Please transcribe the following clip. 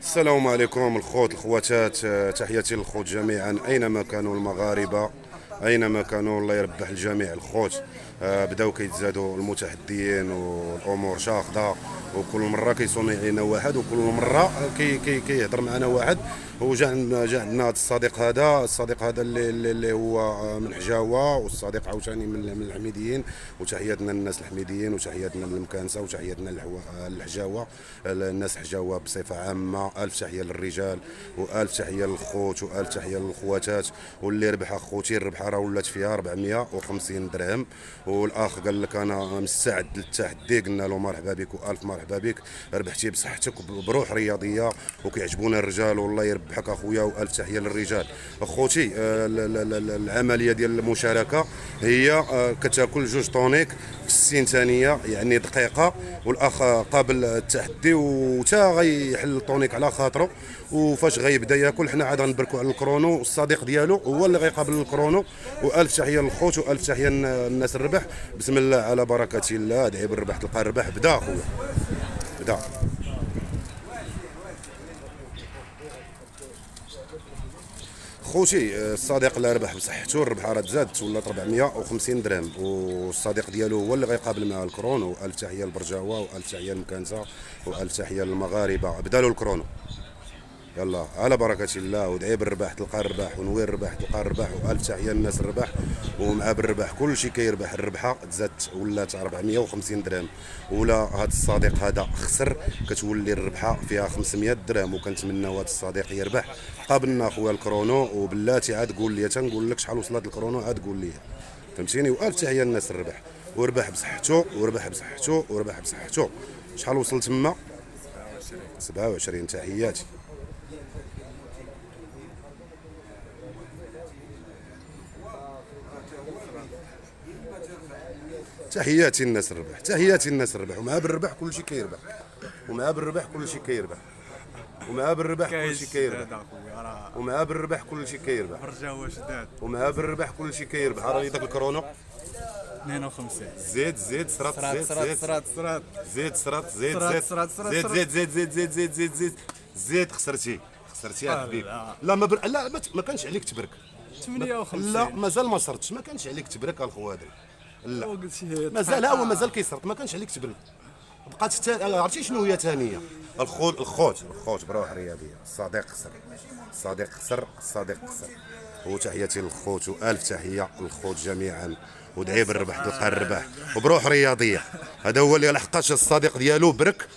السلام عليكم الخوت الخواتات، تحياتي للخوت جميعا اينما كانوا المغاربه، اينما كانوا. الله يربح الجميع الخوت. بداو كيتزادوا المتحديين والامور شاخضه، وكل مره كيصوني علينا واحد، وكل مره كيهضر معنا واحد. وجا عندنا هذا الصديق هذا اللي هو من حجاوه، والصديق عاوتاني من الحميديين. وتحياتنا للناس الحميديين، وتحياتنا للمكانسه، وتحياتنا للحجاوه، الناس حجاوه بصفه عامه. الف تحيه للرجال، والف تحيه للخوت، والف تحيه للخواتات. واللي ربح اخوتي الربحه راه ولات فيها 450 درهم. والاخ قال لك انا مستعد للتحدي، قلنا له مرحبا بك والف مرحبا بك. ربحتي بصحتك وبروح رياضيه، وكيعجبونا الرجال. والله يربحك اخويا، والف تحيه للرجال. اخوتي، العمليه ديال المشاركه هي كتاكل 2 طونيك في 60 ثانيه، يعني دقيقه. والاخ قابل التحدي وتا غيحل الطونيك على خاطره. وفاش غيبدا ياكل حنا عاد غنبركوا على الكرونو، والصديق ديالو هو اللي غيقابل الكرونو. والف تحيه للخوت، والف تحيه للناس الربح. بسم الله على بركه الله، ادعي بالربح تلقى الربح. بدا اخويا، بدا. خوتي، الصديق اللي ربح بصحته الربحه راه تزادت ولات 450 درهم، والصديق ديالو هو اللي غيقابل معاه الكرونو. والف تحيه للبرجاوه، والف تحيه للمكانسه، والف تحيه للمغاربه. بدا له الكرونو، يلا على بركة الله. ودعي بالرباح تلقى الرباح، ونوي الرباح تلقى الرباح. والف تحية للناس الرباح. ومع بالرباح كل شيء كيربح. الربحة تزادت ولات 450 درهم. ولا هذا الصديق هذا خسر، كتولي الربحة فيها 500 درهم. وكنتمناو هذا الصديق يربح. قابلنا خويا الكرونو، وبلاتي عاد قول لي، تنقول لك شحال وصلت الكرونو عاد قول لي، فهمتيني. والف تحية للناس الربح، وربح بصحته، وربح بصحته، وربح بصحته. شحال وصل تما؟ 27. تحياتي. تحياتي الناس الربح، تحياتي الناس الربح. ومع بالربح كل شيء كيربح، ومع بالربح كل شيء كيربح، ومع بالربح كل شيء كيربح، ومع بالربح كل شيء كيربح، ومع بالربح كل شيء كيربح. راني داك الكرونو 52. زيد سرات، زيد زيد سرات، زيد زيد. خسرتي يا حبيبي. لا ما كانش عليك تبرك. 58. لا مازال ما صرتش، ما كانش عليك تبرك الخوادري. لا مازال، ها هو مازال كيسرط، ما كانش عليك تبرك. بقات عرفتي شنو هي ثانيه؟ الخوت بروح رياضيه. الصديق خسر. وتحياتي للخوت، والف تحيه للخوت جميعا. ودعي بالربح تلقى الربح، وبروح رياضيه. هذا هو اللي لحقاش الصديق ديالو برك